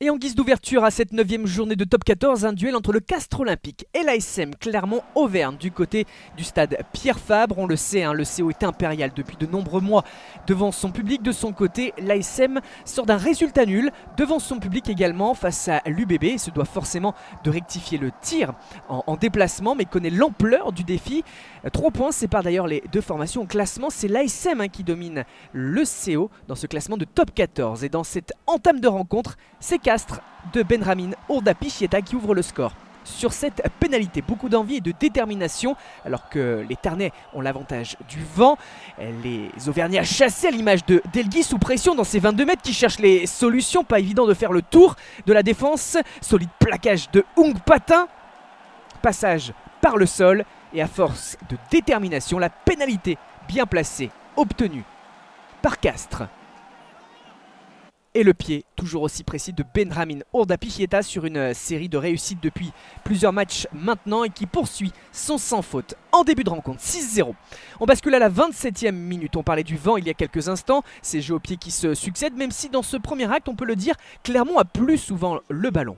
Et en guise d'ouverture à cette 9e journée de top 14, un duel entre le Castres Olympique et l'ASM Clermont-Auvergne du côté du stade Pierre Fabre. On le sait, le CO est impérial depuis de nombreux mois devant son public. De son côté, l'ASM sort d'un résultat nul devant son public également face à l'UBB et se doit forcément de rectifier le tir en déplacement, mais connaît l'ampleur du défi. 3 points séparent d'ailleurs les deux formations au classement. C'est l'ASM qui domine le CO dans ce classement de top 14. Et dans cette entame de rencontre, c'est Castres de Benramin Ourda-Pichieta qui ouvre le score. Sur cette pénalité, beaucoup d'envie et de détermination, alors que les Tarnais ont l'avantage du vent. Les Auvergnats chassés à l'image de Delgui sous pression dans ses 22 mètres qui cherchent les solutions. Pas évident de faire le tour de la défense. Solide plaquage de Hung Patin. Passage par le sol et à force de détermination, la pénalité bien placée, obtenue par Castres. Et le pied, toujours aussi précis, de Benramin Ourda-Pichieta sur une série de réussites depuis plusieurs matchs maintenant et qui poursuit son sans faute en début de rencontre. 6-0. On bascule à la 27e minute. On parlait du vent il y a quelques instants. Ces jeux au pied qui se succèdent, même si dans ce premier acte, on peut le dire, Clermont a plus souvent le ballon.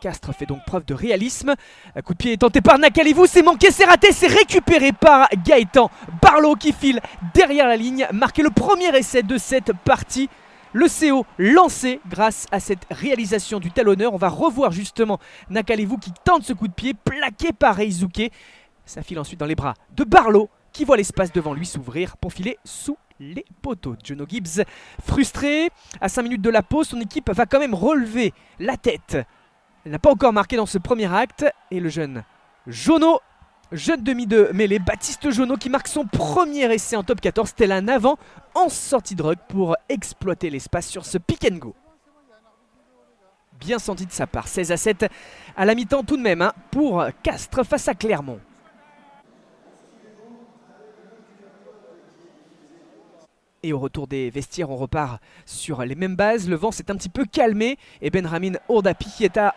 Castres fait donc preuve de réalisme. Un coup de pied est tenté par Nakalevou, c'est manqué, c'est raté, c'est récupéré par Gaëtan Barlow qui file derrière la ligne, marqué le premier essai de cette partie. Le CO lancé grâce à cette réalisation du talonneur. On va revoir justement Nakalevou qui tente ce coup de pied, plaqué par Reizuke. Ça file ensuite dans les bras de Barlow qui voit l'espace devant lui s'ouvrir pour filer sous les poteaux. Jono Gibbs frustré. À 5 minutes de la pause, son équipe va quand même relever la tête. Elle n'a pas encore marqué dans ce premier acte. Et le jeune Jono, jeune demi de mêlée, Baptiste Jono qui marque son premier essai en top 14, tel un avant en sortie de ruck pour exploiter l'espace sur ce pick and go. Bien senti de sa part, 16-7 à la mi-temps tout de même pour Castres face à Clermont. Et au retour des vestiaires, on repart sur les mêmes bases. Le vent s'est un petit peu calmé et Benramin Ourda-Pichieta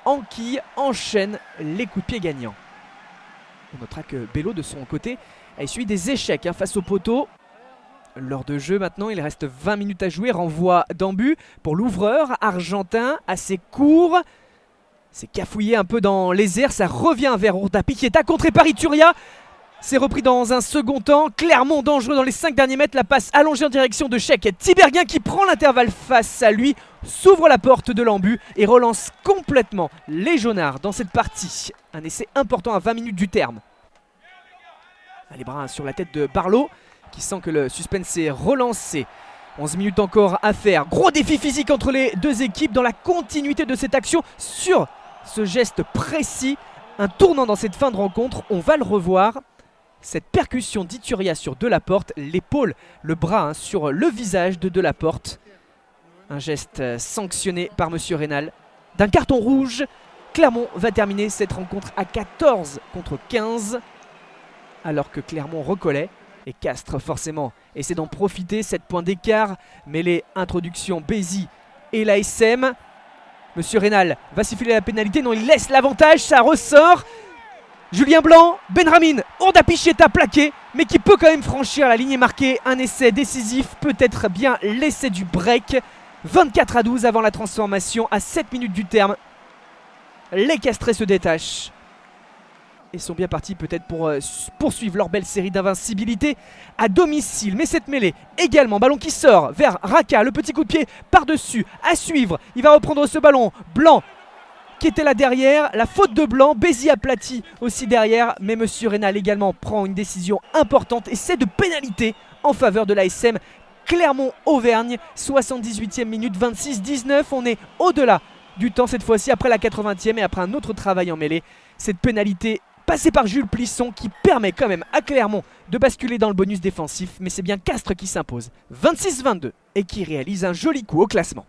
enchaîne les coups de pied gagnants. On notera que Bello de son côté a essuyé des échecs face au poteau. L'heure de jeu maintenant, il reste 20 minutes à jouer. Renvoi d'en-but pour l'ouvreur argentin, assez court. C'est cafouillé un peu dans les airs, ça revient vers Ourda-Pichieta, contré par Ituria. C'est repris dans un second temps. Clermont dangereux dans les 5 derniers mètres. La passe allongée en direction de Cheikh Tiberghien qui prend l'intervalle face à lui, s'ouvre la porte de l'embut et relance complètement les jaunards dans cette partie. Un essai important à 20 minutes du terme. Les bras sur la tête de Barlow qui sent que le suspense est relancé. 11 minutes encore à faire. Gros défi physique entre les deux équipes dans la continuité de cette action sur ce geste précis. Un tournant dans cette fin de rencontre, on va le revoir. Cette percussion d'Ituria sur Delaporte, l'épaule, le bras sur le visage de Delaporte. Un geste sanctionné par Monsieur Rénal. D'un carton rouge, Clermont va terminer cette rencontre à 14 contre 15. Alors que Clermont recollait et Castres forcément essaie d'en profiter. 7 points d'écart, mais les introductions Bézi et l'ASM. Monsieur Rénal va siffler la pénalité, non il laisse l'avantage, ça ressort. Julien Blanc, Benramin Ourda-Pichieta plaqué, mais qui peut quand même franchir la ligne et marquer un essai décisif, peut-être bien l'essai du break. 24-12 avant la transformation, à 7 minutes du terme. Les Castrés se détachent et sont bien partis peut-être pour poursuivre leur belle série d'invincibilité à domicile. Mais cette mêlée également, ballon qui sort vers Raka, le petit coup de pied par-dessus, à suivre. Il va reprendre ce ballon, Blanc qui était là derrière, la faute de Blanc, Bézi aplati aussi derrière, mais Monsieur Rénal également prend une décision importante et c'est de pénalité en faveur de l'ASM Clermont-Auvergne, 78e minute, 26-19, on est au-delà du temps cette fois-ci, après la 80e et après un autre travail en mêlée. Cette pénalité passée par Jules Plisson qui permet quand même à Clermont de basculer dans le bonus défensif, mais c'est bien Castres qui s'impose, 26-22, et qui réalise un joli coup au classement.